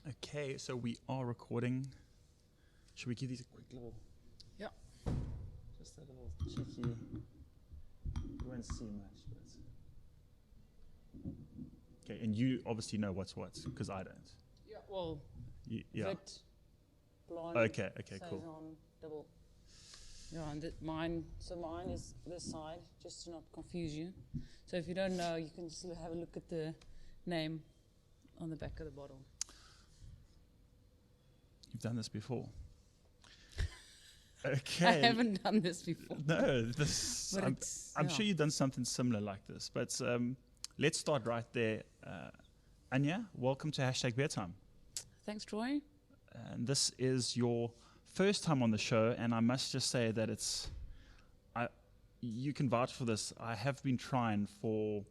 Okay, so we are recording. Should we give these a quick little? Yeah. Just a little cheeky. You won't see much, but. Okay, and you obviously know what's what because I don't. Yeah. Well, Yeah. Vit, blonde. Okay. Cool. Saison, double. Yeah, and mine. So mine is this side, just to not confuse you. So if you don't know, you can just have a look at the name on the back of the bottle. You've done this before. Okay. I haven't done this before. No, this. But I'm sure you've done something similar like this, but let's start right there. Anja, welcome to #beertime. Thanks, Troy. And this is your first time on the show, and I must just say that you can vouch for this. I have been trying for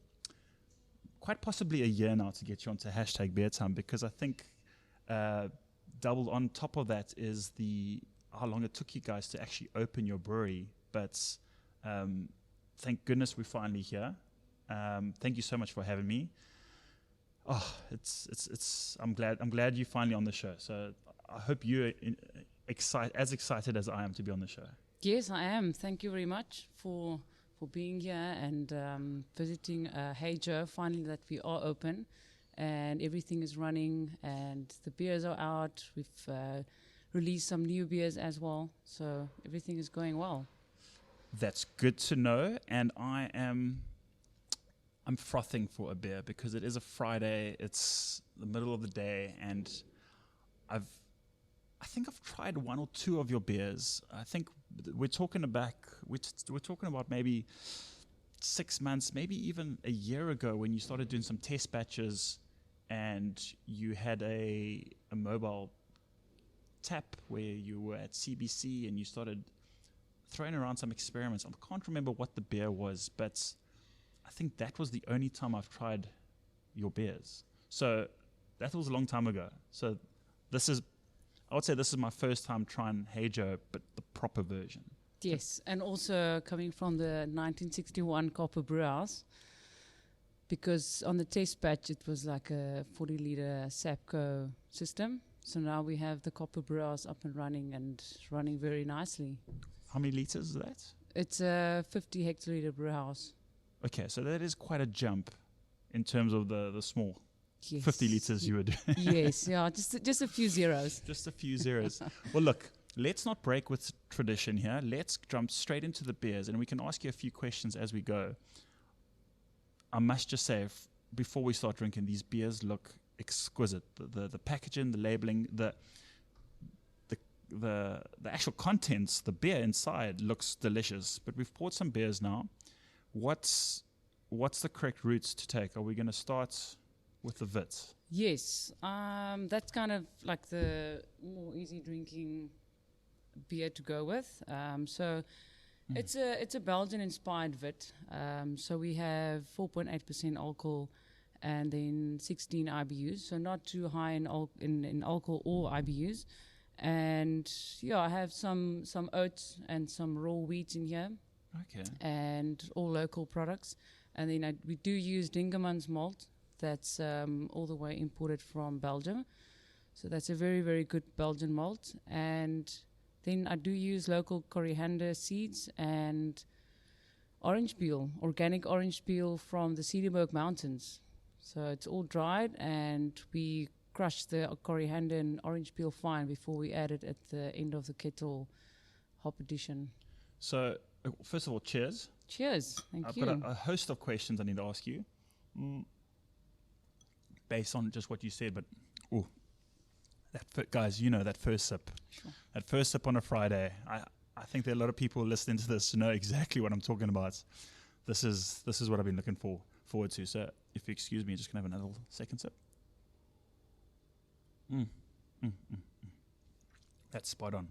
quite possibly a year now to get you onto #beertime because I think doubled on top of that is how long it took you guys to actually open your brewery. But thank goodness we're finally here. Thank you so much for having me. Oh, I'm glad you're finally on the show. So I hope you're as excited as I am to be on the show. Yes, I am. Thank you very much for being here and visiting Hey Joe. Finally, that we are open and everything is running and the beers are out. We've released some new beers as well, so everything is going well. That's good to know, and I'm frothing for a beer because it is a Friday. It's the middle of the day, and I think I've tried one or two of your beers. I think we're talking about maybe 6 months, maybe even a year ago when you started doing some test batches, and you had a mobile tap where you were at CBC and you started throwing around some experiments. I can't remember what the beer was, but I think that was the only time I've tried your beers. So that was a long time ago. So I would say this is my first time trying Hey Joe, but the proper version. Yes, and also coming from the 1961 copper brew house, because on the test batch it was like a 40-liter Sapco system. So now we have the copper brew house up and running very nicely. How many liters is that? It's a 50 hectoliter brew house. Okay, so that is quite a jump in terms of the small. Yes. 50 liters you would. Yes, yeah, just a few zeros. Just a few zeros. Well, look, let's not break with tradition here. Let's jump straight into the beers, and we can ask you a few questions as we go. I must just say, before we start drinking, these beers look exquisite. The packaging, the labeling, the actual contents, the beer inside looks delicious. But we've poured some beers now. What's the correct route to take? Are we going to start with the Vit? Yes, that's kind of like the more easy drinking beer to go with. It's a Belgian-inspired Vit. So we have 4.8% alcohol and then 16 IBUs. So not too high in alcohol or IBUs. And yeah, I have some oats and some raw wheat in here. Okay. And all local products. And then we do use Dingemans malt. That's all the way imported from Belgium. So that's a very, very good Belgian malt. And then I do use local coriander seeds and orange peel, organic orange peel from the Cederberg Mountains. So it's all dried, and we crush the coriander and orange peel fine before we add it at the end of the kettle hop addition. So, first of all, cheers. Cheers. Thank you. I've got a host of questions I need to ask you. Based on just what you said, but guys, you know that first sip. Sure. That first sip on a Friday. I think there are a lot of people listening to this to know exactly what I'm talking about. This is what I've been looking forward to. So if you excuse me, I'm just gonna have another second sip. That's spot on.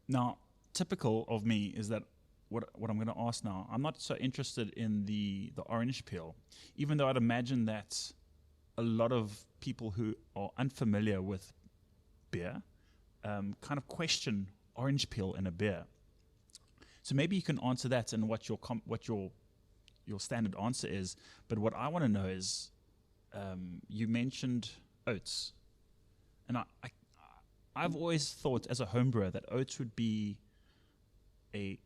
Now, typical of me is that what I'm going to ask now, I'm not so interested in the orange peel, even though I'd imagine that a lot of people who are unfamiliar with beer kind of question orange peel in a beer. So maybe you can answer that and what your standard answer is. But what I want to know is, you mentioned oats, and I've always thought as a home brewer that oats would be a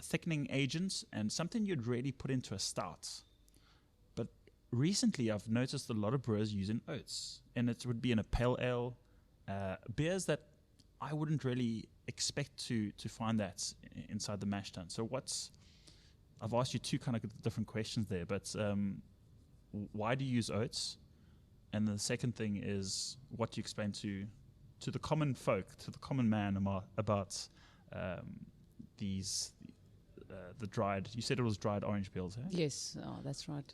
thickening agent and something you'd really put into a stout. But recently, I've noticed a lot of brewers using oats, and it would be in a pale ale, beers that I wouldn't really expect to find that inside the mash tun. So I've asked you two kind of different questions there, but why do you use oats? And the second thing is what do you explain to the common folk, to the common man about the dried, you said it was dried orange peels, eh? Yes, that's right.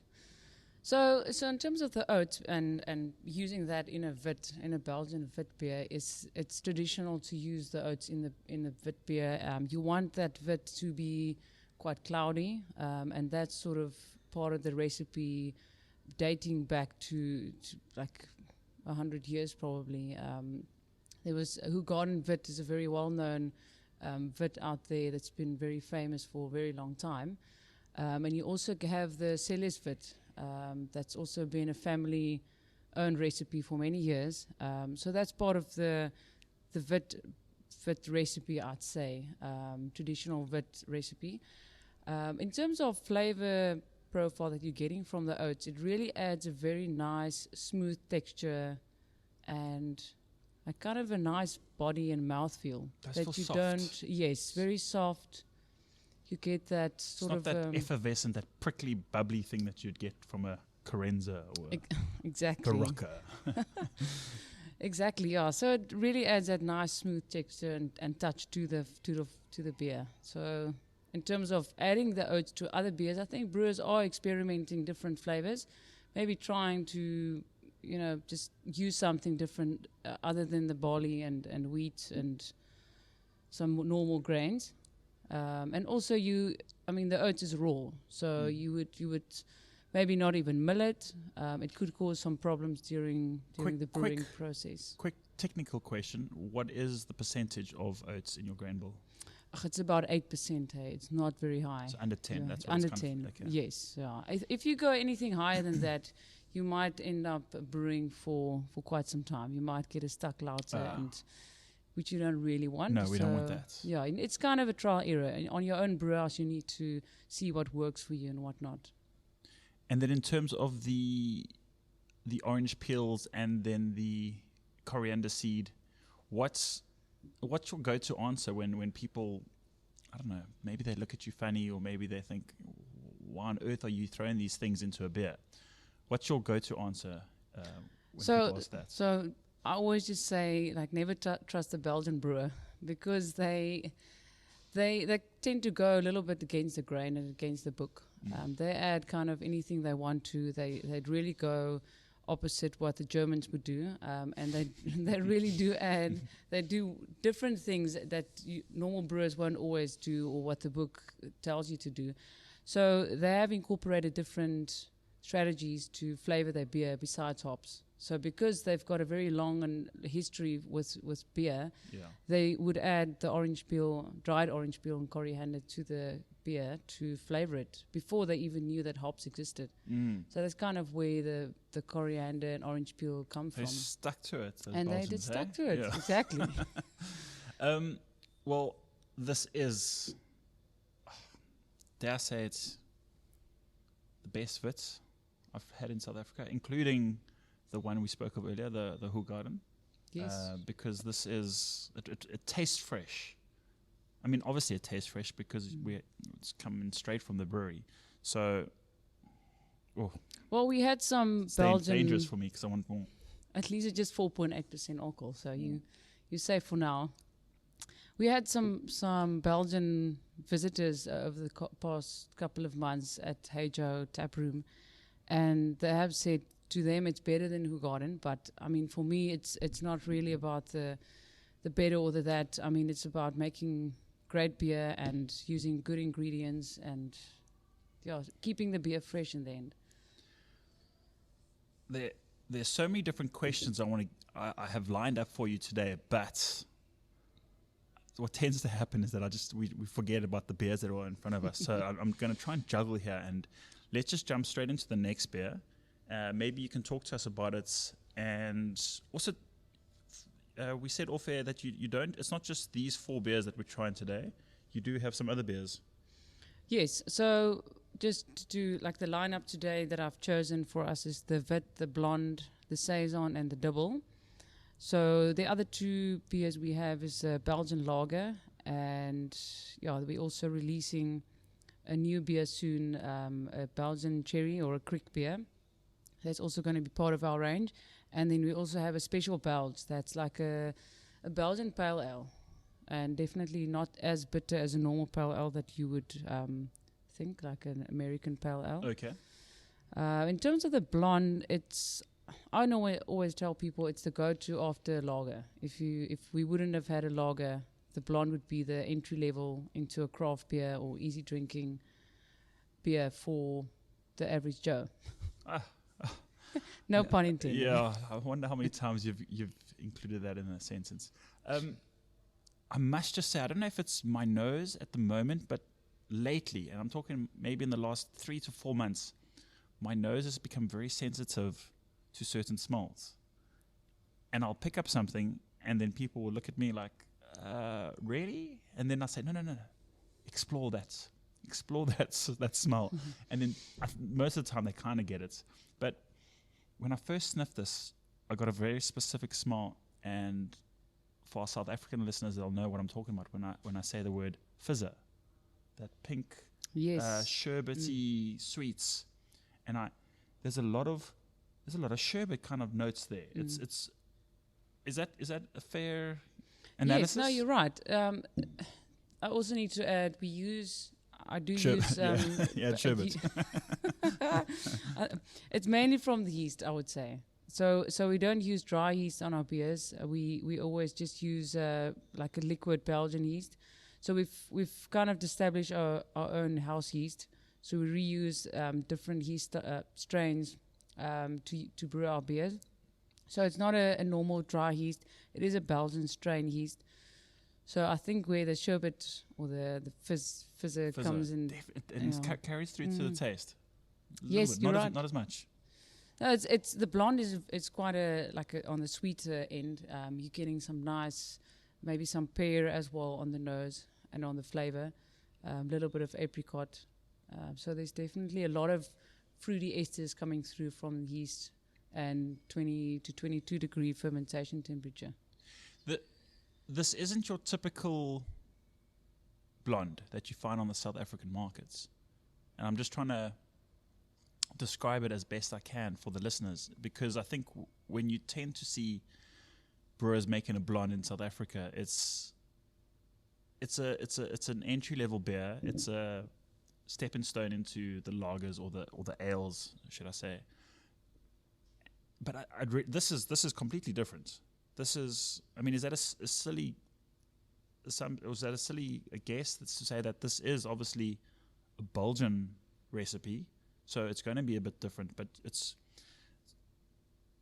So in terms of the oats and using that in a Belgian wit beer, it's traditional to use the oats in the wit beer. You want that wit to be quite cloudy, and that's sort of part of the recipe dating back to like 100 years probably. There was Hugarden wit is a very well-known wit out there that's been very famous for a very long time. And you also have the Celes wit, that's also been a family-owned recipe for many years. So that's part of the wit recipe, I'd say, traditional wit recipe. In terms of flavor profile that you're getting from the oats, it really adds a very nice, smooth texture and a kind of a nice body and mouthfeel that you soft. don't. Yes, very soft. You get that sort it's of not that effervescent, that prickly, bubbly thing that you'd get from a Carenza or exactly a Barocca. Exactly, yeah. So it really adds that nice, smooth texture and touch to the beer. So in terms of adding the oats to other beers, I think brewers are experimenting different flavors, maybe trying to, just use something different other than the barley and wheat and some normal grains. And also the oats is raw, so you would maybe not even mill it. It could cause some problems during the brewing process. Quick technical question: what is the percentage of oats in your grain bill? It's about 8%. Hey, it's not very high. So under 10. Yeah, That's what under it's 10. okay. Yes. Yeah. If you go anything higher than that, you might end up brewing for quite some time. You might get a stuck lauter, which you don't really want. No, we don't want that. Yeah, it's kind of a trial error. And on your own brew house, you need to see what works for you and what not. And then in terms of the orange peels and then the coriander seed, what's your go-to answer when people, I don't know, maybe they look at you funny or maybe they think, why on earth are you throwing these things into a beer? What's your go-to answer when people ask that? So I always just say, like, never trust a Belgian brewer because they tend to go a little bit against the grain and against the book. They add kind of anything they want to. They'd really go opposite what the Germans would do, and they really do add. They do different things that normal brewers won't always do, or what the book tells you to do. So they have incorporated different strategies to flavor their beer besides hops. So because they've got a very long history with beer, they would add the orange peel, dried orange peel and coriander to the beer to flavor it before they even knew that hops existed. So that's kind of where the coriander and orange peel come from. They stuck to it. And they just stuck to it, exactly. Well, this is, dare I say it's the best wit I've had in South Africa, including the one we spoke of earlier, the Hugarden. Yes. Because this is, it tastes fresh. I mean, obviously it tastes fresh because it's coming straight from the brewery. So, well, we had some Belgian. Dangerous for me because I want more. At least it's just 4.8% alcohol, so you're safe for now. We had some Belgian visitors over the past couple of months at Hey Joe Taproom, and they have said to them it's better than Hugarden. But I mean, for me, it's not really about the better or the that. I mean, it's about making great beer and using good ingredients and keeping the beer fresh in the end. There's so many different questions I have lined up for you today, but what tends to happen is that we forget about the beers that are in front of us. So I'm going to try and juggle here, and let's just jump straight into the next beer. Maybe you can talk to us about it. And also, we said off air that you don't. It's not just these 4 beers that we're trying today. You do have some other beers. Yes. So just to do like the lineup today that I've chosen for us is the Wit, the Blonde, the Saison, and the Double. So the other 2 beers we have is a Belgian lager, and we're also releasing a new beer soon, a Belgian cherry or a Kriek beer. That's also going to be part of our range. And then we also have a special Belge that's like a Belgian pale ale, and definitely not as bitter as a normal pale ale that you would think, like an American pale ale. Okay. In terms of the blonde, I always tell people it's the go-to after lager. If we wouldn't have had a lager, the blonde would be the entry level into a craft beer or easy drinking beer for the average Joe. No pun intended. Yeah, I wonder how many times you've included that in a sentence. I must just say, I don't know if it's my nose at the moment, but lately, and I'm talking maybe in the last 3 to 4 months, my nose has become very sensitive to certain smells. And I'll pick up something, and then people will look at me like, really? And then I say, no. Explore that smell. Mm-hmm. And then most of the time they kind of get it. But when I first sniffed this, I got a very specific smell. And for our South African listeners, they'll know what I'm talking about when I say the word fizzer. That pink, Yes. sherbety sweets. And there's a lot of sherbet kind of notes there. It's is that a fair analysis? Yes, no, you're right. I also need to add, I do use... sherbet. It's mainly from the yeast, I would say. So we don't use dry yeast on our beers. We always just use like a liquid Belgian yeast. So we've kind of established our own house yeast. So we reuse different yeast strains to brew our beers. So it's not a normal dry yeast. It is a Belgian strain yeast. So I think where the sherbet or the fizzer comes in, and it carries through to the taste. Yes, you're right. Not as much. No, it's the blonde is quite on the sweeter end. You're getting some nice, maybe some pear as well on the nose and on the flavor. A little bit of apricot. So there's definitely a lot of fruity esters coming through from yeast and 20 to 22 degree fermentation temperature. This isn't your typical blonde that you find on the South African markets. And I'm just trying to describe it as best I can for the listeners, because I think when you tend to see brewers making a blonde in South Africa, it's an entry level beer. It's a stepping stone into the lagers or the ales, should I say? But this is completely different. This is, I mean, is that a silly? Was that a silly guess that's to say that this is obviously a Belgian recipe, so it's going to be a bit different. But it's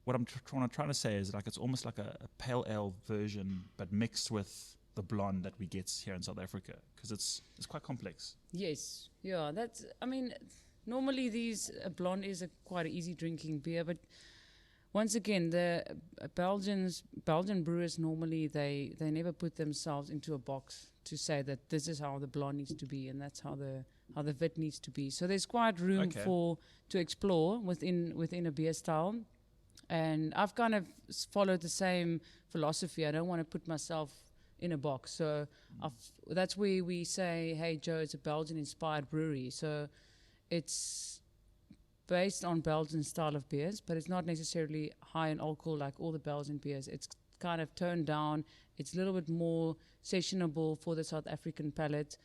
what I'm trying to say is like it's almost like a pale ale version, but mixed with the blonde that we get here in South Africa, because it's quite complex. Yes, yeah. That's. I mean, normally blonde is quite an easy drinking beer, but once again, the Belgian brewers normally they never put themselves into a box to say that this is how the blonde needs to be and that's how the Wit needs to be. So there's quite room to explore within a beer style, and I've kind of followed the same philosophy. I don't want to put myself in a box, so that's where we say, "Hey Joe, it's a Belgian-inspired brewery." So it's based on Belgian style of beers, but it's not necessarily high in alcohol like all the Belgian beers. It's kind of toned down. It's a little bit more sessionable for the South African palate,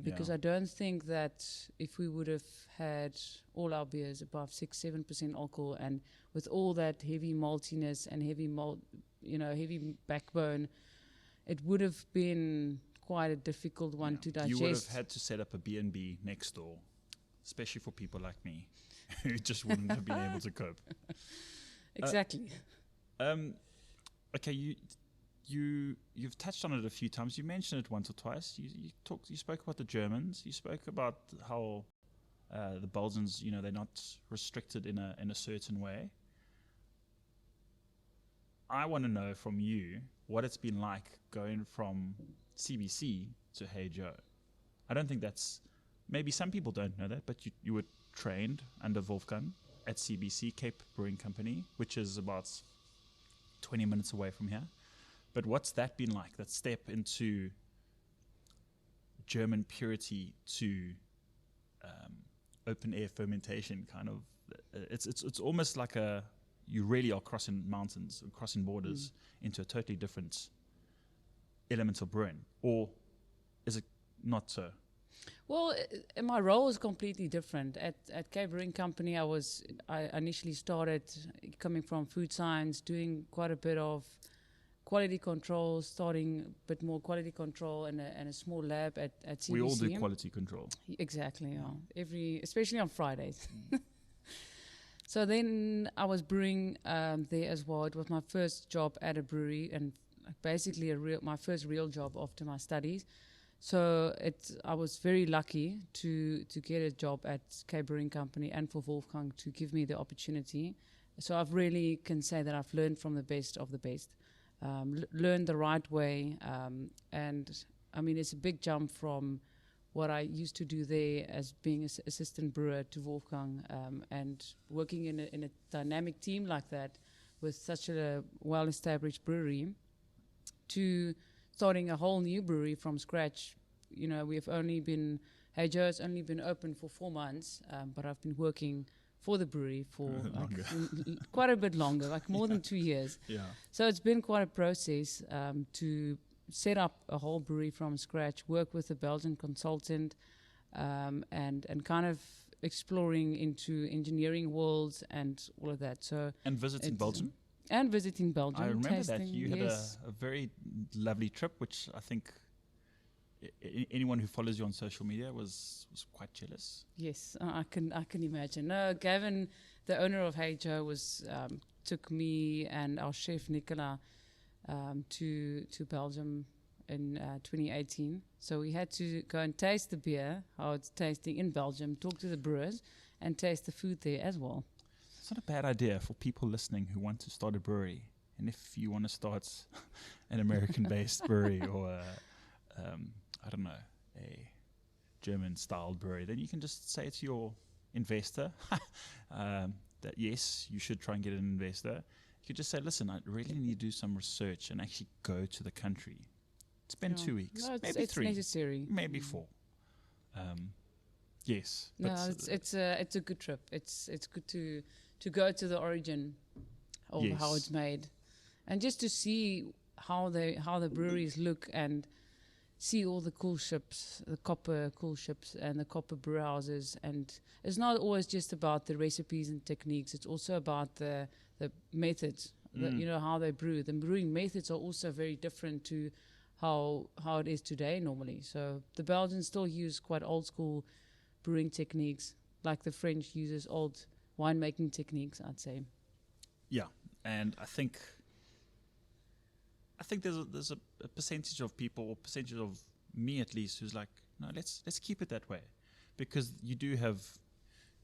because I don't think that if we would have had all our beers above 6-7% alcohol and with all that heavy maltiness and heavy backbone, it would have been quite a difficult one to digest. You would have had to set up a B&B next door, especially for people like me who just wouldn't have been able to cope. Exactly. Okay, you've touched on it a few times. You mentioned it once or twice. You spoke about the Germans. You spoke about how The Belgians, they're not restricted in a certain way. I want to know from you what it's been like going from CBC to Hey Joe. I don't think that's, maybe some people don't know that, but you were trained under Wolfgang at CBC, Cape Brewing Company, which is about 20 minutes away from here. But what's that been like, that step into German purity to open air fermentation kind of? It's almost like you really are crossing mountains, crossing borders into a totally different element of brewing. Or is it not so? Well, my role is completely different. At Cape Brewing Company, I initially started coming from food science, doing quite a bit of quality control, starting a bit more quality control and a small lab at CBC. We all do quality control. Exactly, yeah. Especially on Fridays. So then I was brewing there as well. It was my first job at a brewery, and basically my first real job after my studies. So I was very lucky to get a job at Cape Brewing Company and for Wolfgang to give me the opportunity. So I've really can say that I've learned from the best of the best, learned the right way, and I mean it's a big jump from what I used to do there as being an assistant brewer to Wolfgang, and working in a dynamic team like that with such a well-established brewery to starting a whole new brewery from scratch. Hey Joe has only been open for 4 months, but I've been working for the brewery for quite a bit longer, like more than 2 years. Yeah. So it's been quite a process to set up a whole brewery from scratch, work with a Belgian consultant, and kind of exploring into engineering worlds and all of that. So and visiting Belgium. And visiting Belgium. I remember tasting, that you had a very lovely trip, which I think anyone who follows you on social media was quite jealous. Yes, I can imagine. No, Gavin, the owner of Hey Joe, took me and our chef Nicola to Belgium in 2018. So we had to go and taste the beer, how it's tasting in Belgium, talk to the brewers, and taste the food there as well. It's not a bad idea for people listening who want to start a brewery. And if you want to start an American-based brewery or I don't know, a German-styled brewery, then you can just say to your investor that yes, you should try and get an investor. You could just say, listen, I really need to do some research and actually go to the country. Spend 2 weeks, no, maybe it's 3, necessary. maybe 4. Yes. No, it's a good trip. It's good to go to the origin of how it's made, and just to see how the breweries look and see all the cool ships, the copper cool ships and the copper brew houses. And it's not always just about the recipes and techniques. It's also about the methods, how they brew. The brewing methods are also very different to how it is today normally. So the Belgians still use quite old school brewing techniques, like the French uses old winemaking techniques, I'd say. Yeah, and I think there's a percentage of people, or percentage of me at least, who's like, no, let's keep it that way, because you do have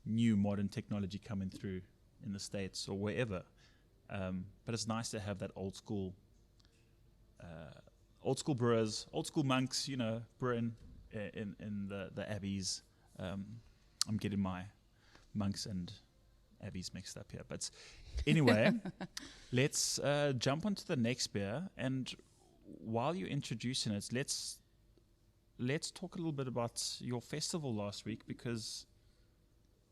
new modern technology coming through in the States or wherever, but it's nice to have that old school brewers, old school monks, brewing in the abbeys. I'm getting my monks and abbeys mixed up here, but anyway, let's jump onto the next beer. And while you're introducing it, let's talk a little bit about your festival last week, because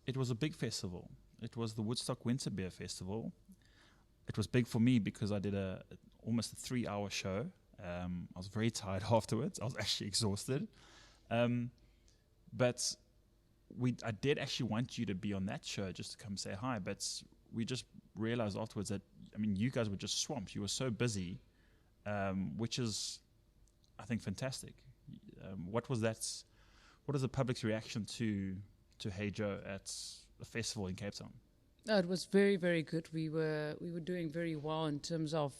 it was a big festival. It was the Woodstock Winter Beer Festival. It was big for me because I did almost a 3-hour show. I was very tired afterwards. I was actually exhausted. But I did actually want you to be on that show just to come say hi, but we just realized afterwards that, you guys were just swamped. You were so busy, which is, I think, fantastic. What was the public's reaction to Hey Joe at the festival in Cape Town? No, it was very, very good. We were doing very well in terms of,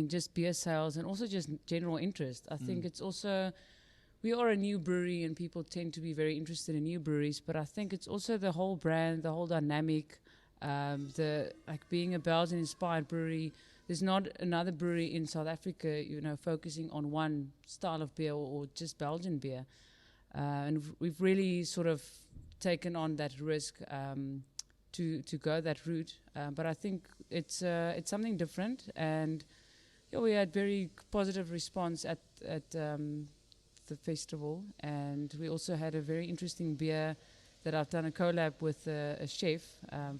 just beer sales and also just general interest. I think it's also we are a new brewery and people tend to be very interested in new breweries, but I think it's also the whole brand, the whole dynamic, the like being a Belgian-inspired brewery. There's not another brewery in South Africa, focusing on one style of beer or just Belgian beer. And we've really sort of taken on that risk to go that route. But I think it's something different, and we had very positive response at the festival, and we also had a very interesting beer that I've done a collab with a chef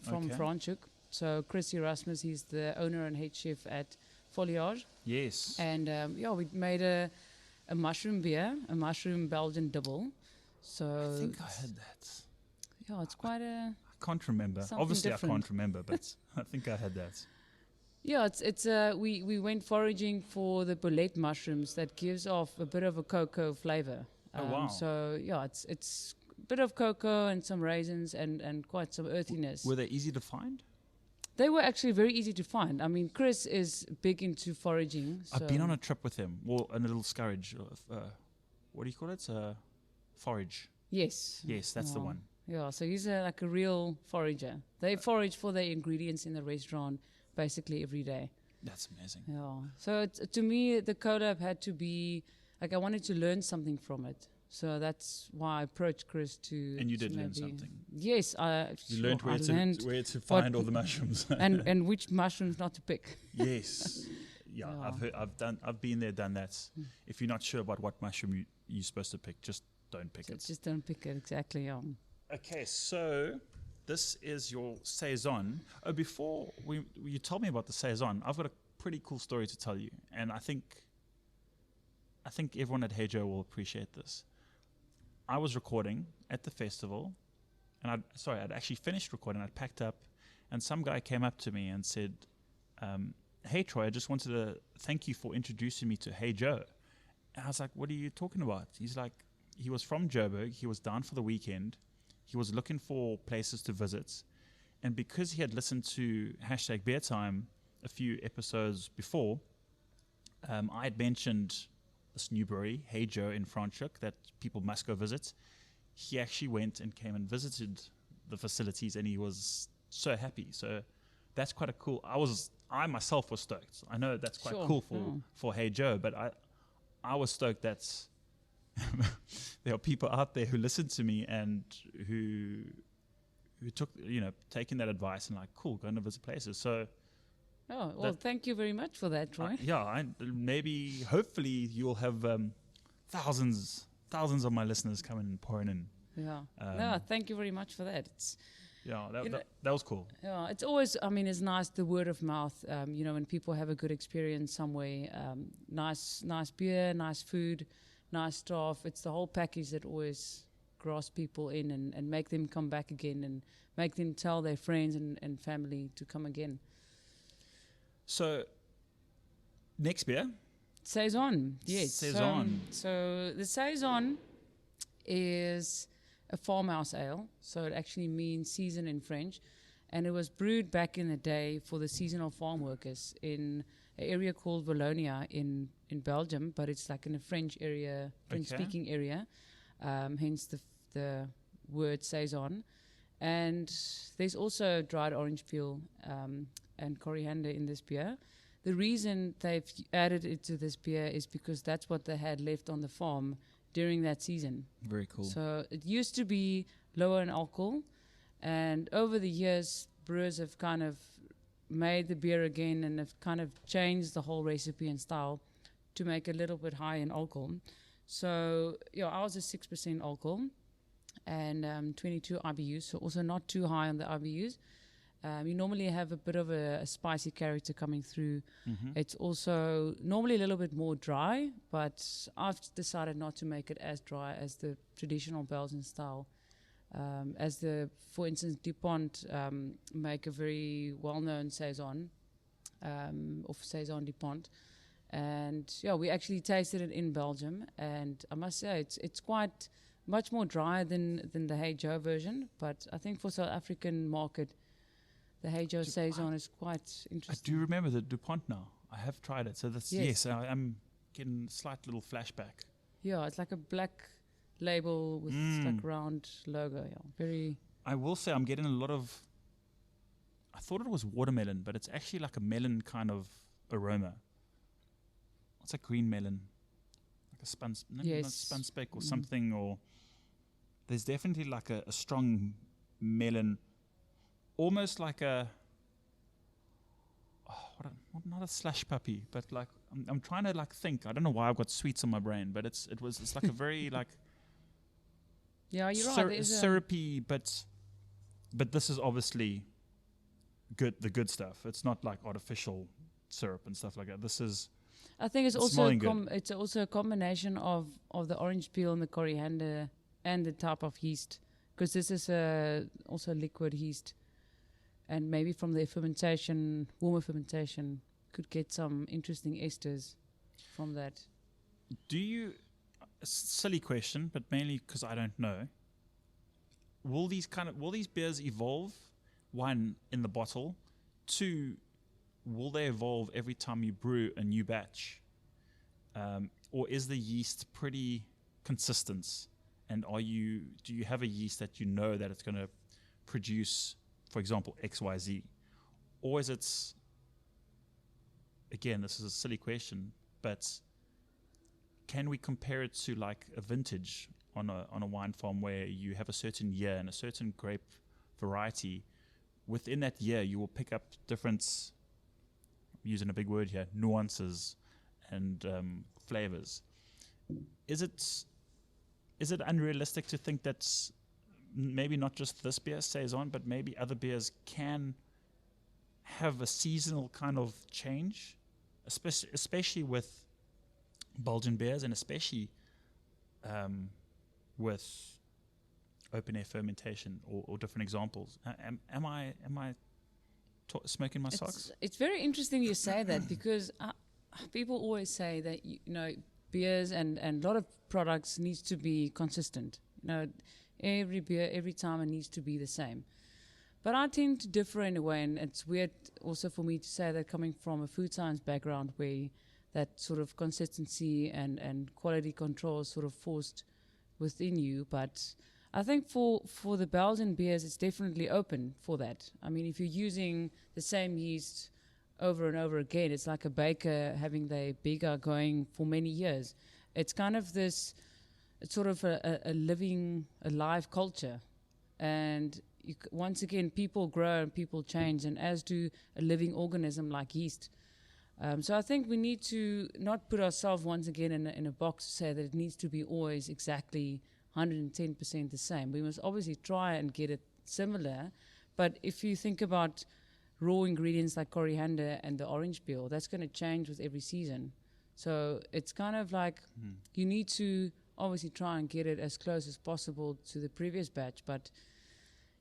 from Franschhoek. So Chris Erasmus, he's the owner and head chef at Foliage. Yes. And we made a mushroom beer, a mushroom Belgian double. So I think I had that. Yeah, it's quite a... I can't remember. Obviously, different. I can't remember, but I think I had that. Yeah, we went foraging for the boulette mushrooms that gives off a bit of a cocoa flavor. Oh, wow. So, yeah, it's a bit of cocoa and some raisins and quite some earthiness. Were they easy to find? They were actually very easy to find. I mean, Chris is big into foraging. So I've been on a trip with him. Well, a little scourge. What do you call it? Forage. Yes. Yes, that's the one. Yeah, so he's like a real forager. They forage for their ingredients in the restaurant basically every day. That's amazing. Yeah. So to me, the collab had to be, like I wanted to learn something from it. So that's why I approached Chris to... And you did learn something. Yes. You learned where to find all the mushrooms. and which mushrooms not to pick. Yes. Yeah, I've been there, done that. If you're not sure about what mushroom you're supposed to pick, just don't pick it. Just don't pick it, exactly. Okay, so this is your Saison. Before you told me about the Saison, I've got a pretty cool story to tell you. And I think everyone at Hey Joe will appreciate this. I was recording at the festival, and I'd actually finished recording. I'd packed up, and some guy came up to me and said, "Hey Troy, I just wanted to thank you for introducing me to Hey Joe." And I was like, "What are you talking about?" He's like, he was from Joburg. He was down for the weekend. He was looking for places to visit, and because he had listened to #beertime a few episodes before, I had mentioned this new brewery, Hey Joe in Franschhoek, that people must go visit. He actually went and came and visited the facilities, and he was so happy. So that's quite a cool. I myself was stoked. I know that's quite cool for Hey Joe, but I was stoked that there are people out there who listen to me and who took taking that advice and like, cool, going to visit places. So. Oh, well, thank you very much for that, Troy. Hopefully you'll have thousands of my listeners coming and pouring in. Yeah. Thank you very much for that. That was cool. Yeah, it's always, it's nice, the word of mouth, when people have a good experience somewhere, nice beer, nice food, nice staff. It's the whole package that always grasp people in and make them come back again and make them tell their friends and family to come again. So, next beer? Saison, yes. Saison. So the Saison is a farmhouse ale. So it actually means season in French. And it was brewed back in the day for the seasonal farm workers in an area called Wallonia in Belgium. But it's like in a French area, French-speaking area. Hence the word Saison. And there's also dried orange peel and coriander in this beer. The reason they've added it to this beer is because that's what they had left on the farm during that season. Very cool. So it used to be lower in alcohol, and over the years, brewers have kind of made the beer again and have kind of changed the whole recipe and style to make it a little bit high in alcohol. So, ours is 6% alcohol and 22 IBUs, so also not too high on the IBUs. You normally have a bit of a spicy character coming through. Mm-hmm. It's also normally a little bit more dry, but I've decided not to make it as dry as the traditional Belgian style. For instance, DuPont make a very well-known Saison, of Saison DuPont. And we actually tasted it in Belgium, and I must say it's quite much more dry than the Hey Joe version, but I think for South African market, the Hey Joe Saison is quite interesting. I do remember the DuPont now. I have tried it. So that's, yes I'm getting a slight little flashback. Yeah, it's like a black label with like round logo. Yeah, very. I will say I'm getting a lot of. I thought it was watermelon, but it's actually like a melon kind of aroma. It's like green melon, like a not spun speck or something. Or there's definitely like a strong melon, almost like a. Not a slash puppy, but like I'm trying to like think. I don't know why I've got sweets on my brain, but it's like a very like Yeah, you're right. Syrupy, but this is obviously the good stuff. It's not like artificial syrup and stuff like that. This is. I think it's also it's also a combination of the orange peel and the coriander and the type of yeast, because this is also liquid yeast, and maybe from the fermentation, warmer fermentation, could get some interesting esters from that. Do you? A silly question, but mainly because I don't know. Will these beers evolve? One, in the bottle. Two, will they evolve every time you brew a new batch? Or is the yeast pretty consistent? And do you have a yeast that you know that it's going to produce, for example, XYZ? Or is it, again, this is a silly question, but can we compare it to like a vintage on a wine farm where you have a certain year and a certain grape variety? Within that year, you will pick up different, I'm using a big word here, nuances and flavors. Is it unrealistic to think that maybe not just this beer stays on, but maybe other beers can have a seasonal kind of change, especially with Belgian beers and especially with open air fermentation or different examples? Am I smoking my socks? It's very interesting you say that, because people always say that beers and a lot of products needs to be consistent. Every beer, every time, it needs to be the same. But I tend to differ in a way, and it's weird also for me to say that, coming from a food science background where that sort of consistency and quality control is sort of forced within you. But I think for the Belgian beers, it's definitely open for that. I mean, if you're using the same yeast over and over again, it's like a baker having their beer going for many years. It's kind of this, it's sort of a living, alive culture. And once again, people grow and people change, and as do a living organism like yeast. So I think we need to not put ourselves once again in a box to say that it needs to be always exactly 110% the same. We must obviously try and get it similar, but if you think about raw ingredients like coriander and the orange peel, that's going to change with every season. So it's kind of like you need to obviously try and get it as close as possible to the previous batch, but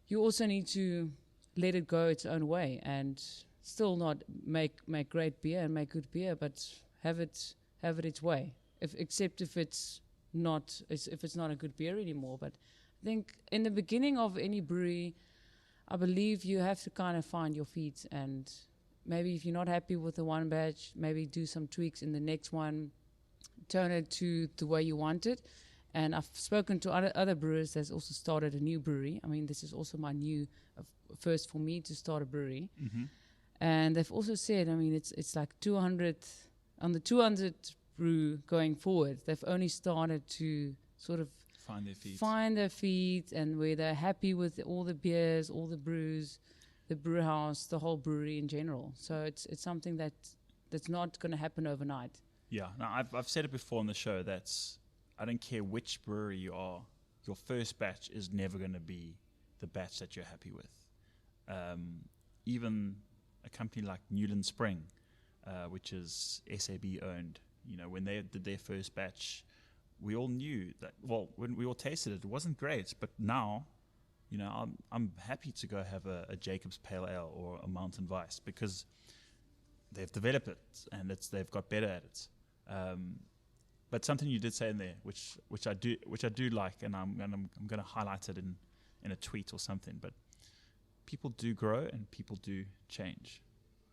you also need to let it go its own way and still not make great beer and make good beer, but have it its way. Except if it's not a good beer anymore. But I think in the beginning of any brewery, I believe you have to kind of find your feet, and maybe if you're not happy with the one batch, maybe do some tweaks in the next one, turn it to the way you want it. And I've spoken to other brewers that's also started a new brewery. I mean, this is also my new first for me to start a brewery. Mm-hmm. And they've also said, I mean, it's like 200 on the 200 brew going forward. They've only started to sort of find their feet, and where they're happy with all the beers, all the brews, the brew house, the whole brewery in general. So it's something that's not going to happen overnight. Yeah, now I've said it before on the show that I don't care which brewery you are, your first batch is never going to be the batch that you're happy with. Even a company like Newland Spring, which is SAB owned, when they did their first batch, we all knew that, well, when we all tasted it, it wasn't great, but now, I'm happy to go have a Jacob's Pale Ale or a Mountain Weiss, because they've developed it and they've got better at it. But something you did say in there, which I do like, and I'm going to highlight it in a tweet or something. But people do grow and people do change.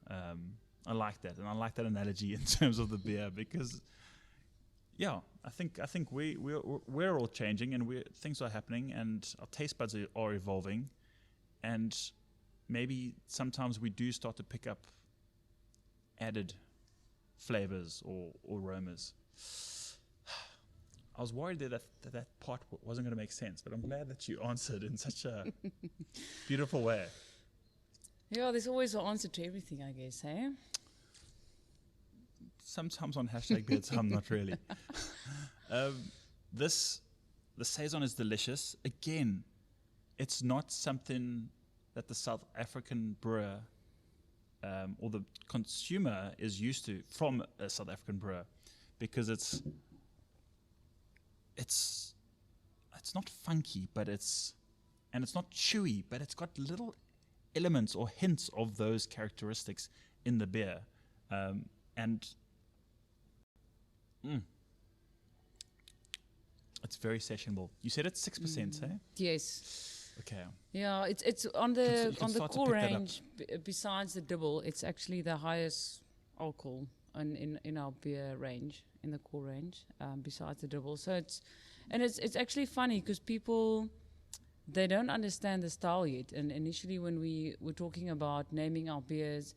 I like that, and I like that analogy in terms of the beer, because Yeah, I think we're all changing, and things are happening, and our taste buds are evolving, and maybe sometimes we do start to pick up added flavors or aromas. I was worried that part wasn't going to make sense, but I'm glad that you answered in such a beautiful way. Yeah, there's always an answer to everything, I guess, hey? Sometimes on #beard, some not really. The saison is delicious. Again, it's not something that the South African brewer or the consumer is used to from a South African brewer, because it's not funky, but it's not chewy, but it's got little elements or hints of those characteristics in the beer, and it's very sessionable. You said it's 6%, eh? Yes. Okay. Yeah, it's on You can the start to core pick that up. range. Besides the double, it's actually the highest alcohol in our beer range, in the core range. Besides the double, so it's actually funny because people, they don't understand the style yet. And initially, when we were talking about naming our beers,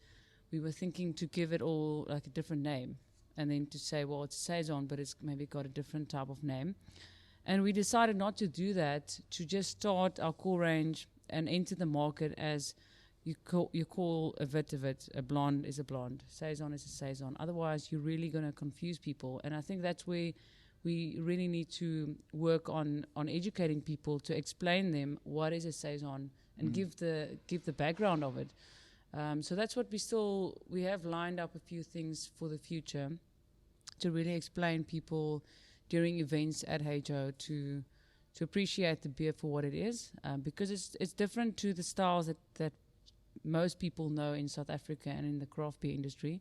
we were thinking to give it all like a different name, and then to say, well, it's saison, but it's maybe got a different type of name. And we decided not to do that, to just start our core range and enter the market as you call a vit, a blonde is a blonde, saison is a saison. Otherwise, you're really going to confuse people. And I think that's where we really need to work on educating people, to explain them what is a saison and give the background of it. So that's what we have lined up a few things for the future to really explain people during events at Hey Joe to appreciate the beer for what it is, because it's different to the styles that most people know in South Africa and in the craft beer industry.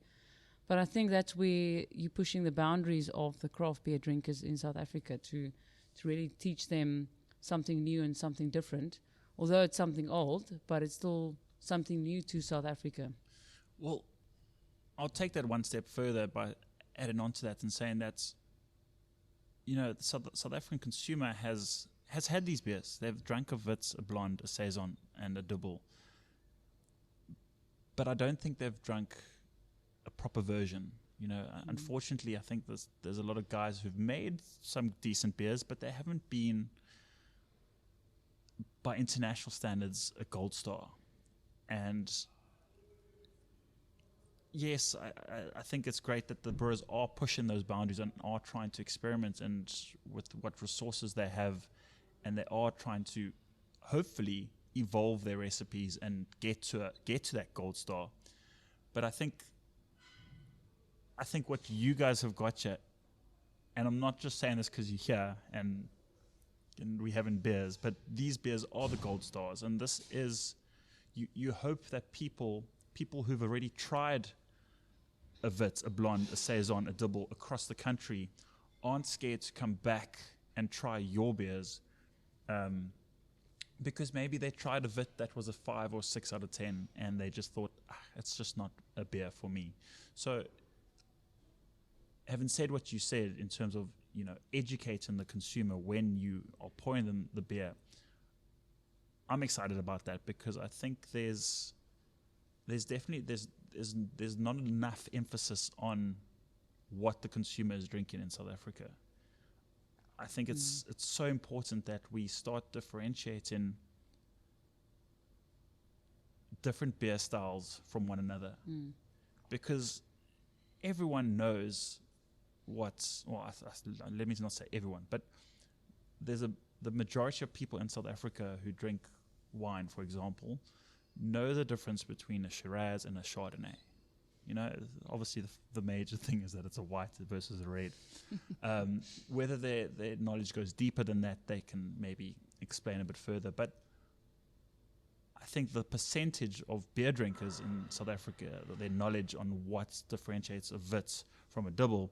But I think that's where you're pushing the boundaries of the craft beer drinkers in South Africa to really teach them something new and something different. Although it's something old, but it's still something new to South Africa. Well, I'll take that one step further by adding on to that and saying that, the South African consumer has had these beers. They've drunk a Wits, a Blonde, a Saison, and a Double. But I don't think they've drunk a proper version. Unfortunately, I think there's a lot of guys who've made some decent beers, but they haven't been, by international standards, a gold star. And yes, I think it's great that the brewers are pushing those boundaries and are trying to experiment and with what resources they have, and they are trying to hopefully evolve their recipes and get to that gold star. But I think what you guys have got here, and I'm not just saying this because you're here and we having beers, but these beers are the gold stars, and this is you hope that people who've already tried a Wit, a Blonde, a Saison, a Double across the country aren't scared to come back and try your beers, because maybe they tried a Wit that was a 5 or 6 out of 10 and they just thought, it's just not a beer for me. So having said what you said in terms of educating the consumer when you are pouring them the beer, I'm excited about that, because I think there's not enough emphasis on what the consumer is drinking in South Africa. I think it's so important that we start differentiating different beer styles from one another, because everyone knows let me not say everyone, but the majority of people in South Africa who drink wine, for example, know the difference between a Shiraz and a Chardonnay. Obviously the major thing is that it's a white versus a red. Whether their knowledge goes deeper than that, they can maybe explain a bit further. But I think the percentage of beer drinkers in South Africa, their knowledge on what differentiates a Wits from a Double,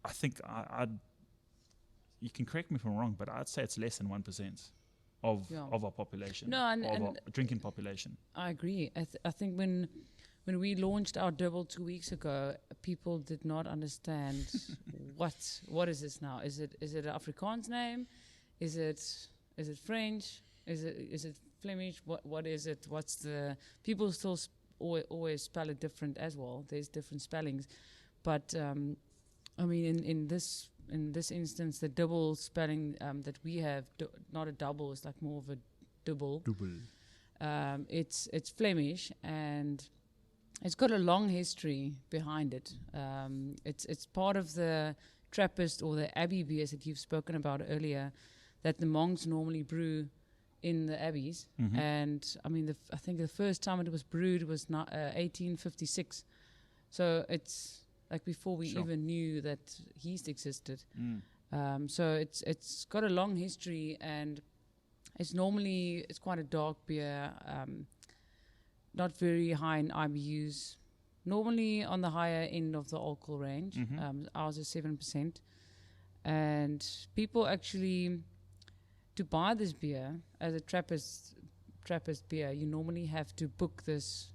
I think you can correct me if I'm wrong, but I'd say it's less than 1% of our population, No, and our drinking population. I agree. I think when when we launched our double 2 weeks ago, people did not understand what is this now? Is it an Afrikaans name? Is it French? Is it Flemish? What is it? What's the people still always spell it different as well. There's different spellings, but I mean in this instance, the double spelling that we have, not a double, it's like more of a double. It's Flemish, and it's got a long history behind it. It's part of the Trappist or the Abbey beers that you've spoken about earlier, that the monks normally brew in the abbeys. Mm-hmm. And I mean, I think the first time it was brewed was 1856. So it's like before we even knew that yeast existed. So it's got a long history, and it's quite a dark beer. Not very high in IBUs, normally on the higher end of the alcohol range. Mm-hmm. Ours is 7%. And people actually, to buy this beer as a Trappist beer, you normally have to book this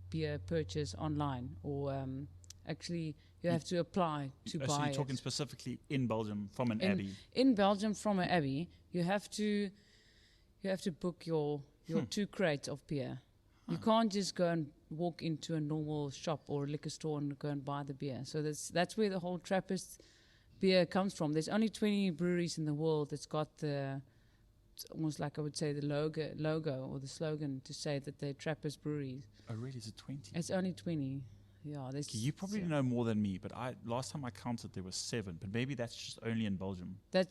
beer purchase online, or actually you have to apply to buy it. So you're talking specifically in Belgium from an abbey? In Belgium from an abbey, you have to book your 2 crates of beer. You can't just go and walk into a normal shop or a liquor store and go and buy the beer. So that's where the whole Trappist beer comes from. There's only 20 breweries in the world that's got almost like I would say the logo or the slogan to say that they're Trappist breweries. Oh, really? Is it 20? It's only 20. Yeah, you probably know more than me, but last time I counted there were 7, but maybe that's just only in Belgium. There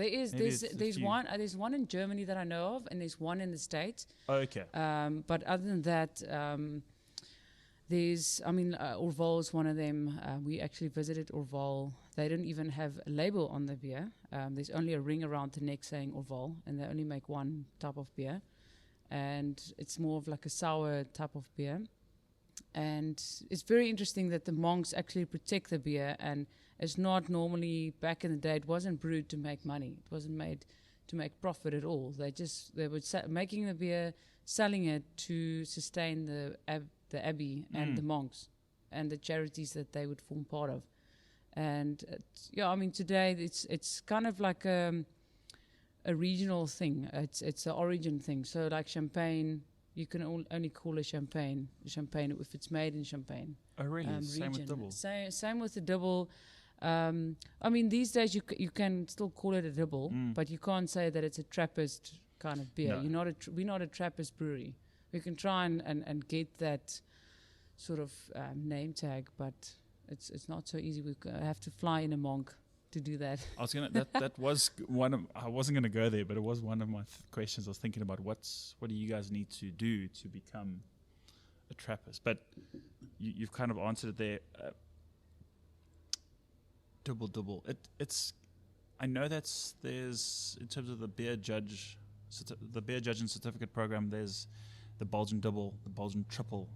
is. There's one in Germany that I know of, and there's one in the States. Oh, okay. But other than that, Orval is one of them. We actually visited Orval. They don't even have a label on the beer. There's only a ring around the neck saying Orval, and they only make one type of beer, and it's more of like a sour type of beer. And it's very interesting that the monks actually protect the beer, and it's not normally, back in the day, it wasn't brewed to make money. It wasn't made to make profit at all. They were making the beer, selling it to sustain the abbey and the monks and the charities that they would form part of. And today it's kind of like a regional thing. It's an origin thing. So like Champagne, you can only call a champagne if it's made in Champagne. Oh, really? Same with double? Same with the double. These days you can still call it a double, but you can't say that it's a Trappist kind of beer. No. We're not a Trappist brewery. We can try and get that sort of name tag, but it's not so easy. We have to fly in a monk to do that. I was gonna. That was one of. I wasn't gonna go there, but it was one of my questions. I was thinking about what do you guys need to do to become a Trappist? But you've kind of answered it there. Double. It's. I know there's in terms of the beer judging certificate program. There's the Belgian double, the Belgian triple,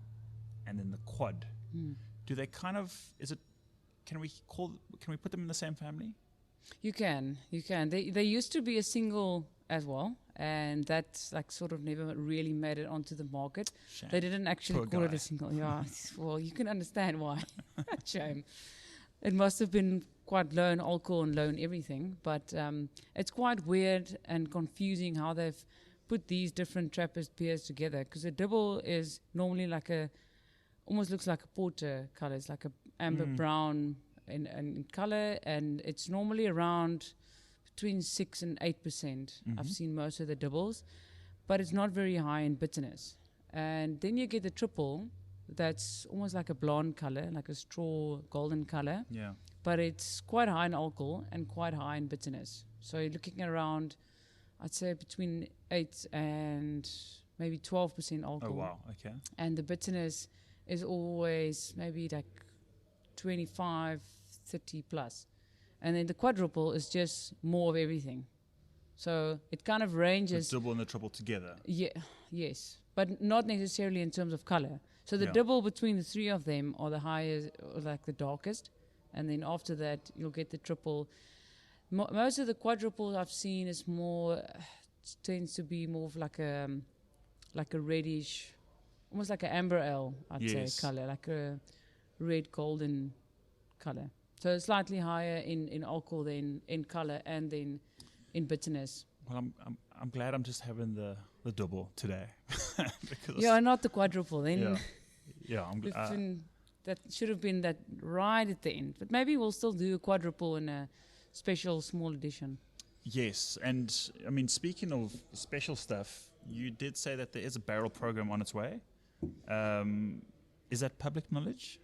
and then the quad. Do they kind of? Is it? Can we put them in the same family? You can. They used to be a single as well, and that like sort of never really made it onto the market. Shame. They didn't actually Poor call guy. it a single. Yeah, well, you can understand why. Shame. It must have been quite low in alcohol and low in everything, but it's quite weird and confusing how they've put these different Trappist beers together, because a double is normally almost looks like a porter color. It's like a amber brown in color, and it's normally around between 6 and 8%. I've seen most of the doubles, but it's not very high in bitterness. And then you get the triple, that's almost like a blonde color, like a straw golden color. Yeah. But it's quite high in alcohol and quite high in bitterness. So you're looking around, I'd say between 8 and maybe 12% alcohol. Oh wow. Okay. And the bitterness is always maybe like 25, 30 plus. And then the quadruple is just more of everything. So it kind of ranges. The double and the triple together. Yeah, yes. But not necessarily in terms of color. So the double between the three of them are the highest, or like the darkest. And then after that, you'll get the triple. Most of the quadruples I've seen is more, tends to be more of like a reddish, almost like an amber ale, I'd say, Yes. color, like a red golden color. So slightly higher in alcohol than in color and then in bitterness. Well, I'm glad I'm just having the double today. Because Yeah, not the quadruple. Then yeah, that should have been that right at the end. But maybe we'll still do a quadruple in a special small edition. yes. And I mean, speaking of special stuff, you did say that there is a barrel program on its way. Is that public knowledge?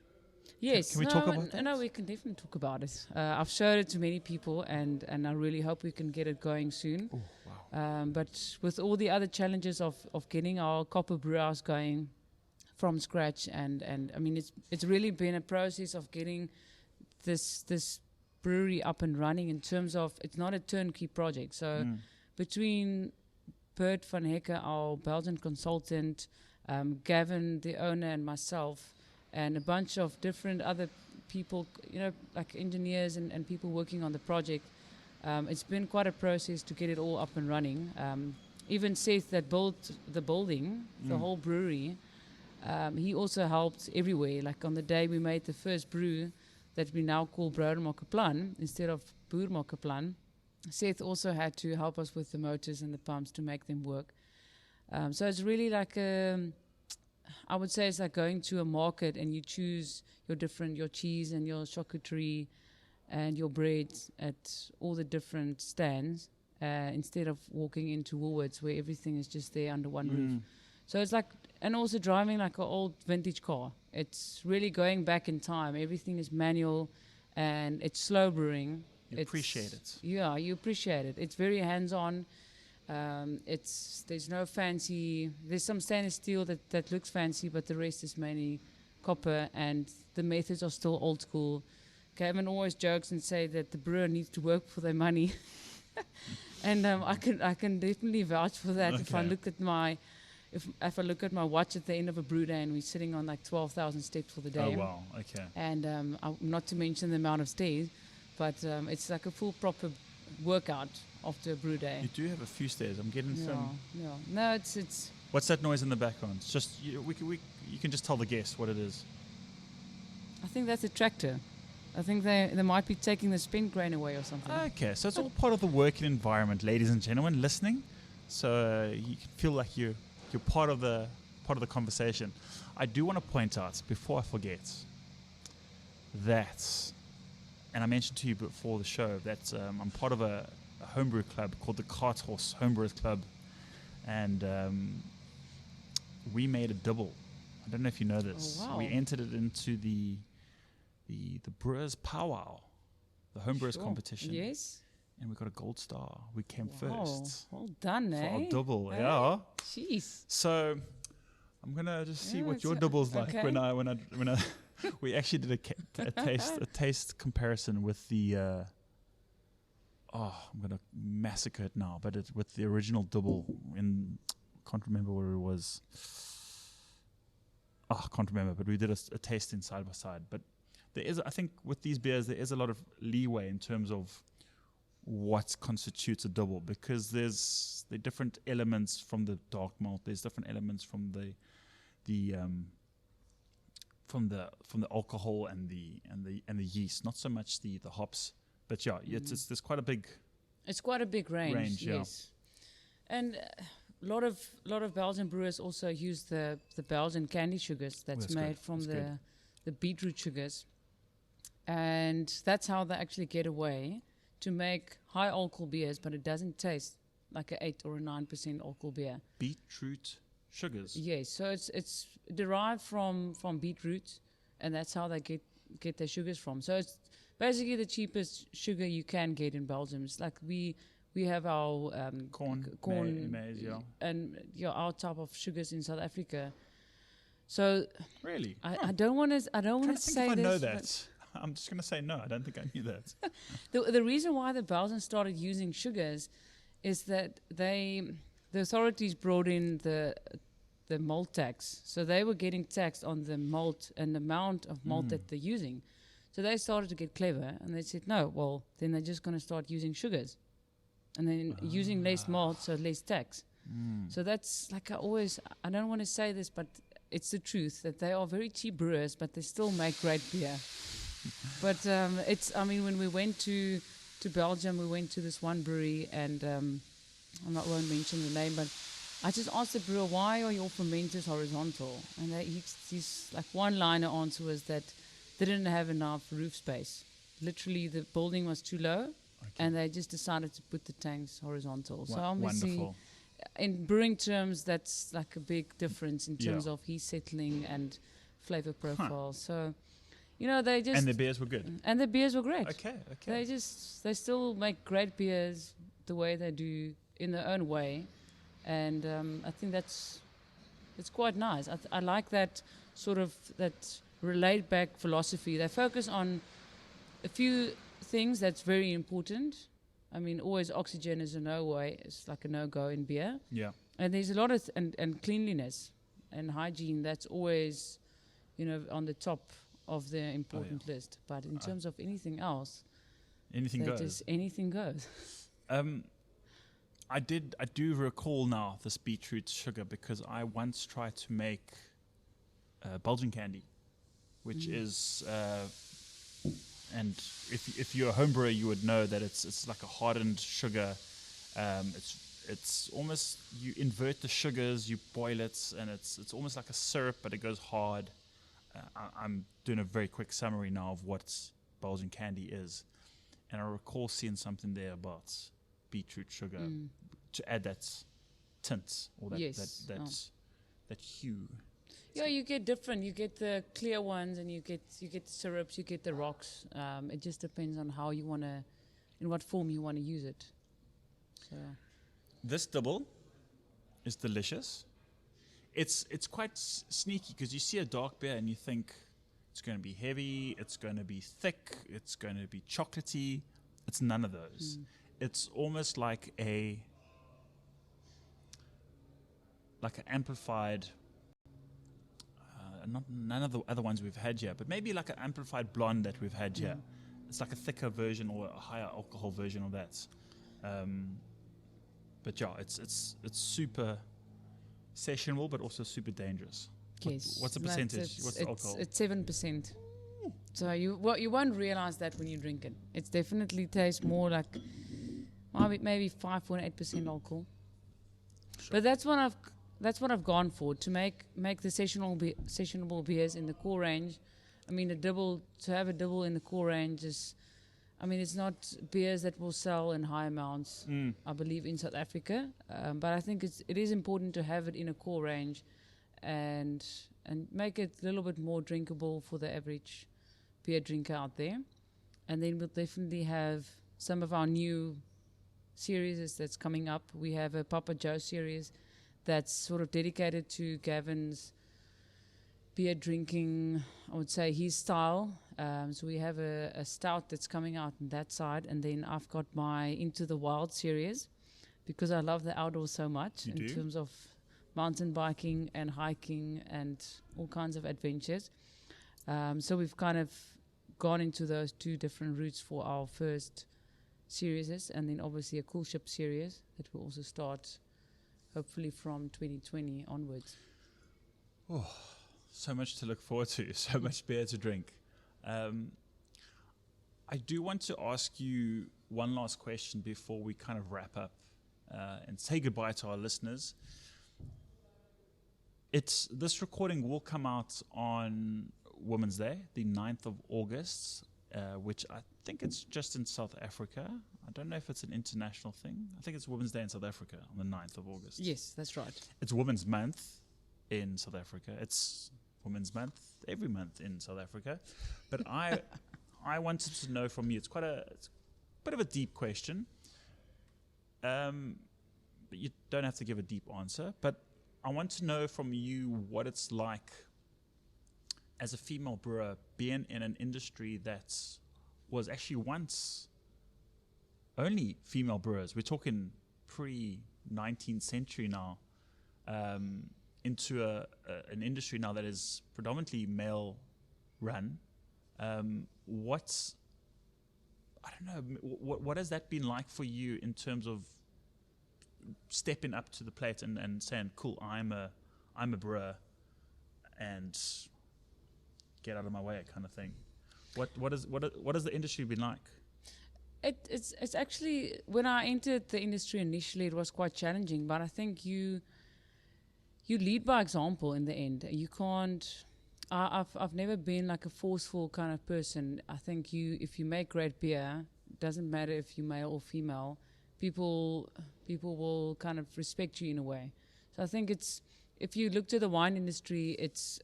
Yes. Can we talk about that? No, we can definitely talk about it. I've showed it to many people, and I really hope we can get it going soon. Oh, wow. But with all the other challenges of getting our copper brew house going from scratch, and I mean, it's really been a process of getting this brewery up and running in terms of it's not a turnkey project. So between Bert van Hekke, our Belgian consultant, Gavin, the owner, and myself, and a bunch of different other people, like engineers and people working on the project, it's been quite a process to get it all up and running. Even Seth that built the building, the whole brewery, he also helped everywhere. Like on the day we made the first brew that we now call Brodermakkerplan instead of Boermakkerplan, Seth also had to help us with the motors and the pumps to make them work. So it's really like I would say it's like going to a market and you choose your cheese and your charcuterie and your bread at all the different stands instead of walking into Woolworths where everything is just there under one roof. So it's like, and also driving like an old vintage car. It's really going back in time. Everything is manual and it's slow brewing. You appreciate it. Yeah, you appreciate it. It's very hands-on. There's no fancy. There's some stainless steel that looks fancy, but the rest is mainly copper, and the methods are still old school. Gavin always jokes and say that the brewer needs to work for their money, and I can definitely vouch for that. Okay. If I look at my watch at the end of a brew day and we're sitting on like 12,000 steps for the day. Oh wow, okay. And not to mention the amount of stairs, but it's like a full proper workout after a brew day. You do have a few stairs. I'm getting some. Yeah. No, it's. What's that noise in the background? It's just you can just tell the guest what it is. I think that's a tractor. I think they might be taking the spent grain away or something. Okay, so it's all part of the working environment, ladies and gentlemen, listening. So you can feel like you're part of the conversation. I do want to point out before I forget that, and I mentioned to you before the show that I'm part of a homebrew club called the Cart Horse Homebrewers Club, and we made a double. I don't know if you know this. Oh, wow. We entered it into the Brewers Powwow, the homebrewers competition. Yes. And we got a gold star. We came Wow. first. Well done, For eh? our double, Eh? yeah. Jeez. So I'm gonna just see Yeah, what your it's double's like okay. when I we actually did a taste comparison with the I'm gonna massacre it now, but it's with the original double can't remember where it was. I can't remember, but we did a tasting side by side. But there is, I think, with these beers, there is a lot of leeway in terms of what constitutes a double, because there's the different elements from the dark malt. There's different elements from the alcohol and the yeast. Not so much the hops, but yeah, there's quite a big. It's quite a big range. Yeah. Yes. And a lot of Belgian brewers also use the Belgian candy sugars that's made from the beetroot sugars, and that's how they actually get away to make high alcohol beers, but it doesn't taste like a 8 or a 9% alcohol beer. Beetroot sugars. Yes, so it's derived from beetroot, and that's how they get their sugars from. So it's basically the cheapest sugar you can get in Belgium. It's like we have our corn, maize, yeah. and our type of sugars in South Africa. So Really, I don't want to say if I this. know that. I'm just gonna say no. I don't think I knew that. The reason why the Belgians started using sugars is that the authorities brought in the malt tax, so they were getting taxed on the malt and the amount of malt that they're using. So they started to get clever, and they said, no, well, then they're just going to start using sugars, and then using less malt, so less tax. So that's like I don't want to say this, but it's the truth that they are very cheap brewers, but they still make great beer. But when we went to Belgium, we went to this one brewery, and won't mention the name, but I just asked the brewer, why are your fermenters horizontal? And his like one-liner answer was that they didn't have enough roof space. Literally, the building was too low, and they just decided to put the tanks horizontal. So obviously, wonderful. in brewing terms, that's like a big difference in terms of heat settling and flavor profile. So, they just... And the beers were good? And the beers were great. Okay. They still make great beers the way they do in their own way. And I think it's quite nice. I like that sort of that laid back philosophy. They focus on a few things that's very important. I mean, always oxygen is a it's like a no-go in beer. Yeah. And there's a lot of and cleanliness and hygiene that's always, on the top of the important list. But in terms of anything else, anything goes. Just anything goes. I do recall now this beetroot sugar because I once tried to make Belgian candy, which is and if you're a home brewer, you would know that it's like a hardened sugar. It's almost, you invert the sugars, you boil it, and it's almost like a syrup, but it goes hard. I'm doing a very quick summary now of what Belgian candy is, and I recall seeing something there about beetroot sugar to add that tint or that hue. Yeah, you get different. You get the clear ones, and you get the syrups, you get the rocks. It just depends on how you want to, in what form you want to use it. So this double is delicious. It's quite sneaky because you see a dark beer and you think it's going to be heavy, it's going to be thick, it's going to be chocolatey. It's none of those. It's almost like an amplified. None of the other ones we've had here, but maybe like an amplified blonde that we've had here. It's like a thicker version or a higher alcohol version of that. But yeah, it's super sessionable, but also super dangerous. Yes. What's the percentage? What's the alcohol? It's 7%. So you won't realize that when you drink it. It definitely tastes more like maybe 5.8% alcohol. Sure. But that's what I've gone for, to make the sessionable beers in the core range. I mean, to have a double in the core range is, it's not beers that will sell in high amounts, I believe, in South Africa. But I think it is important to have it in a core range and make it a little bit more drinkable for the average beer drinker out there. And then we'll definitely have some of our new series that's coming up. We have a Papa Joe series that's sort of dedicated to Gavin's beer drinking, I would say, his style. So we have a stout that's coming out on that side. And then I've got my Into the Wild series because I love the outdoors so much in terms of mountain biking and hiking and all kinds of adventures. So we've kind of gone into those two different routes for our first series, and then obviously a Cool Ship series that will also start hopefully from 2020 onwards. Oh, so much to look forward to, so much beer to drink. I do want to ask you one last question before we kind of wrap up and say goodbye to our listeners. This recording will come out on Women's Day, the 9th of August, which I think it's just in South Africa. I don't know if it's an international thing. I think it's Women's Day in South Africa on the 9th of August. Yes, that's right. It's Women's Month in South Africa. It's Women's Month every month in South Africa. But I wanted to know from you, it's a bit of a deep question. But you don't have to give a deep answer. But I want to know from you what it's like as a female brewer being in an industry that was actually once only female brewers. We're talking pre-19th century now, into an industry now that is predominantly male run. What has that been like for you in terms of stepping up to the plate and saying, cool, I'm a brewer, and get out of my way kind of thing. What has the industry been like? It's actually, when I entered the industry initially, it was quite challenging. But I think you lead by example in the end. You can't. I've never been like a forceful kind of person. I think if you make great beer, doesn't matter if you're male or female, people will kind of respect you in a way. So I think it's, if you look to the wine industry, it's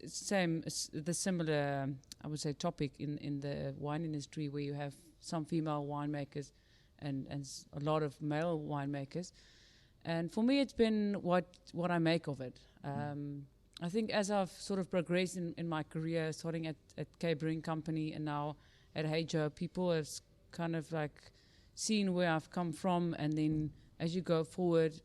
same, it's the similar, I would say, topic in the wine industry, where you have some female winemakers and a lot of male winemakers. And for me, it's been what I make of it. I think as I've sort of progressed in my career, starting at K Brewing Company and now at Hey Joe, people have kind of like seen where I've come from. And then as you go forward,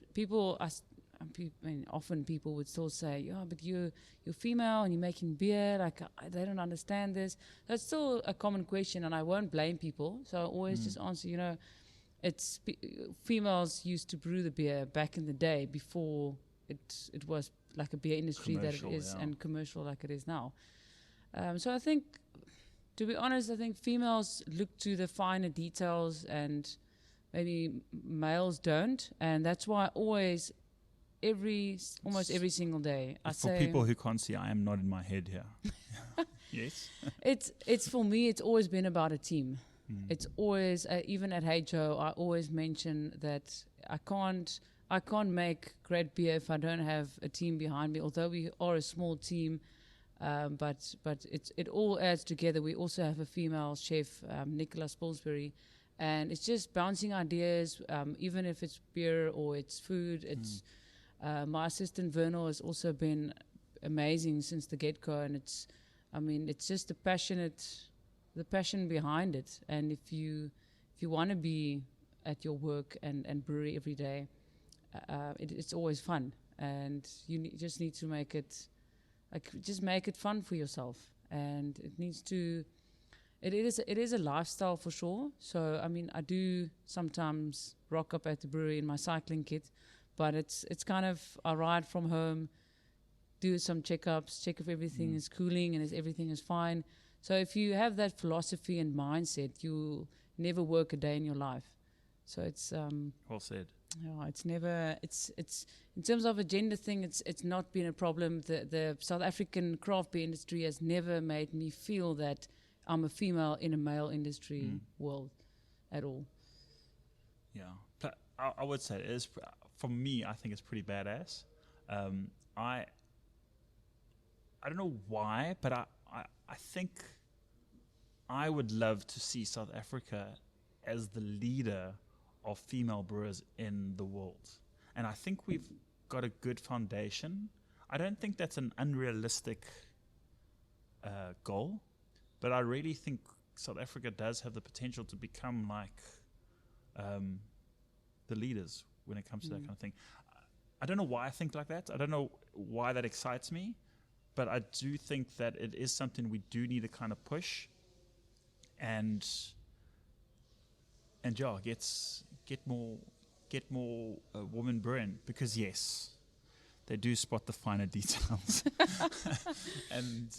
often people would still say, "Yeah, but you're female and you're making beer. Like, they don't understand this." That's still a common question, and I won't blame people. So I always just answer, it's females used to brew the beer back in the day before it was like a beer industry that it is, and commercial like it is now. So I think, to be honest, I think females look to the finer details and maybe males don't, and that's why almost every single day I say. For people who can't see, I am nodding my head here. Yes. It's for me, it's always been about a team. It's always, even at Hey Joe, I always mention that I can't make great beer if I don't have a team behind me. Although we are a small team, but it all adds together. We also have a female chef, Nicola Spilsbury, and it's just bouncing ideas. Even if it's beer or it's food, it's my assistant Vernal has also been amazing since the get-go, and it's just the passion behind it. And if you want to be at your work and brewery every day, it's always fun, and you just need to make it fun for yourself. And it is a lifestyle for sure. So I do sometimes rock up at the brewery in my cycling kit, but it's kind of, I ride from home, do some checkups, check if everything is cooling and if everything is fine. So if you have that philosophy and mindset, you'll never work a day in your life. So it's well said. Yeah, it's never. It's in terms of a gender thing, it's not been a problem. The South African craft beer industry has never made me feel that I'm a female in a male industry world at all. Yeah, but I would say it is, for me, I think it's pretty badass. I don't know why, but I think I would love to see South Africa as the leader of female brewers in the world. And I think we've got a good foundation. I don't think that's an unrealistic goal, but I really think South Africa does have the potential to become like the leaders when it comes to that kind of thing. I don't know why I think like that. I don't know why that excites me, but I do think that it is something we do need to kind of push and yeah, get more women brewing, because yes, they do spot the finer details. And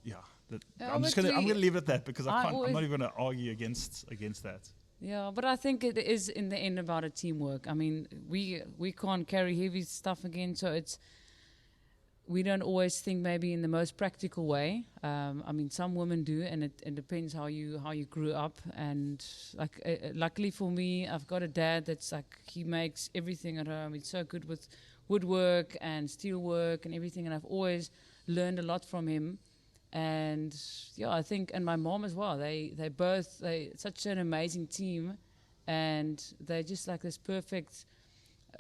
yeah, I'm gonna leave it at that, because I'm not even gonna argue against that. Yeah, but I think it is in the end about a teamwork. I mean, we can't carry heavy stuff again, so we don't always think maybe in the most practical way. Some women do, and it depends how you grew up. And like, luckily for me, I've got a dad that's like, he makes everything at home. He's so good with woodwork and steelwork and everything, and I've always learned a lot from him. And yeah, I think, and my mom as well. They such an amazing team, and they're just like this perfect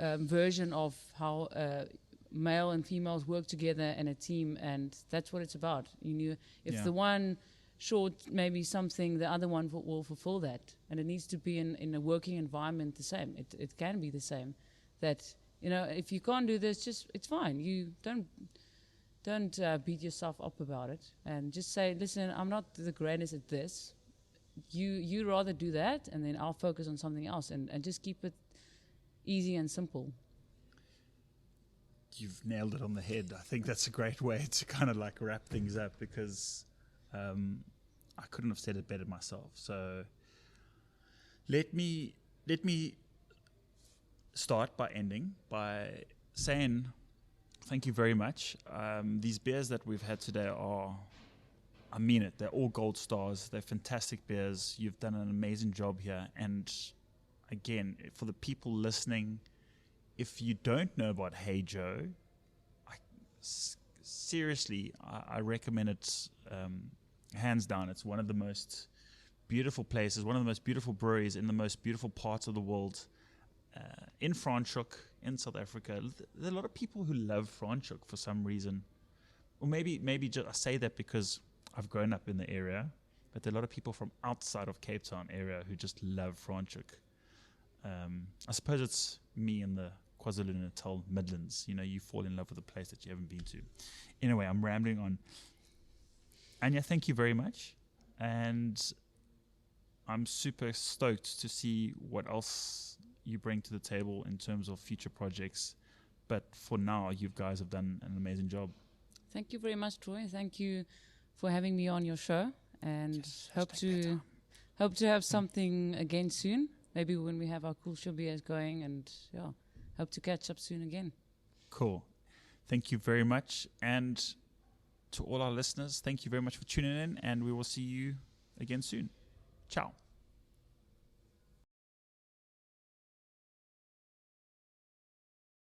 version of how male and females work together in a team, and that's what it's about. If the one short maybe something, the other one will fulfill that, and it needs to be in a working environment the same. It can be the same. That if you can't do this, just it's fine. You don't beat yourself up about it, and just say, listen, I'm not the greatest at this. You rather do that, and then I'll focus on something else, and just keep it easy and simple. you've nailed it on the head. I think that's a great way to kind of like wrap things up, because I couldn't have said it better myself. So let me start by ending by saying thank you very much. These beers that we've had today are, I mean it, they're all gold stars. They're fantastic beers. You've done an amazing job here. And again, for the people listening, if you don't know about Hey Joe, seriously, I recommend it hands down. It's one of the most beautiful places, one of the most beautiful breweries in the most beautiful parts of the world. In Franschhoek, in South Africa, there are a lot of people who love Franschhoek for some reason. Or maybe just I say that because I've grown up in the area, but there are a lot of people from outside of Cape Town area who just love Franschhoek. I suppose it's me in the KwaZulu-Natal Midlands. You know, you fall in love with a place that you haven't been to. Anyway, I'm rambling on. Anja, thank you very much. And I'm super stoked to see what else you bring to the table in terms of future projects. But for now, you guys have done an amazing job. Thank you very much, Troy. Thank you for having me on your show, and Yes, hope to have something again soon. Maybe when we have our cool show beers going, and hope to catch up soon again. Cool. Thank you very much. And to all our listeners, thank you very much for tuning in, and we will see you again soon. Ciao.